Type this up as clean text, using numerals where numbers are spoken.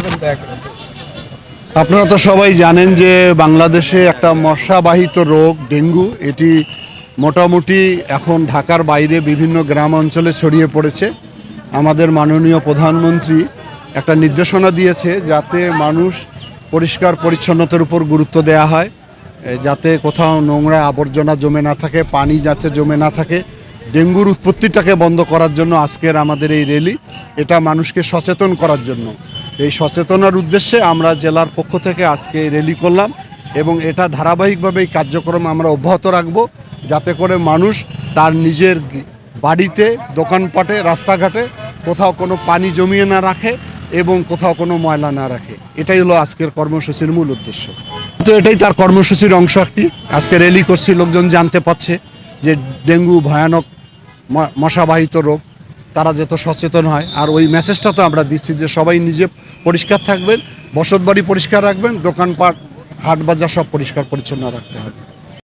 জানাবেন দয়া করে। আপনারা তো সবাই জানেন যে বাংলাদেশে একটা মশাবাহিত রোগ ডেঙ্গু, এটি মোটামুটি এখন ঢাকার বাইরে বিভিন্ন গ্রাম অঞ্চলে ছড়িয়ে পড়েছে। আমাদের মাননীয় প্রধানমন্ত্রী একটা নির্দেশনা দিয়েছে যাতে মানুষ পরিষ্কার পরিচ্ছন্নতার উপর গুরুত্ব দেওয়া হয়, যাতে কোথাও নোংরা আবর্জনা জমে না থাকে, পানি যাতে জমে না থাকে। ডেঙ্গুর উৎপত্তিটাকে বন্ধ করার জন্য আজকের আমাদের এই র্যালি, এটা মানুষকে সচেতন করার জন্য। এই সচেতনার উদ্দেশ্যে আমরা জেলার পক্ষ থেকে আজকে র্যালি করলাম এবং এটা ধারাবাহিকভাবে এই কার্যক্রম আমরা অব্যাহত রাখব, যাতে করে মানুষ তার নিজের বাড়িতে, দোকানপাটে, রাস্তাঘাটে কোথাও কোনো পানি জমিয়ে না রাখে এবং কোথাও কোনো ময়লা না রাখে। এটাই হলো আজকের কর্মসূচির মূল উদ্দেশ্য। তো এটাই তার কর্মসূচির অংশ একটি। আজকে র্যালি করছি, লোকজন জানতে পারছে যে ডেঙ্গু ভয়ানক মশাবাহিত রোগ, তারা যত সচেতন হয়। আর ওই মেসেজটা তো আমরা দিচ্ছি যে সবাই নিজে পরিষ্কার থাকবেন, বসতবাড়ি পরিষ্কার রাখবেন, দোকানপাট, হাট বাজার সব পরিষ্কার পরিচ্ছন্ন রাখতে হবে।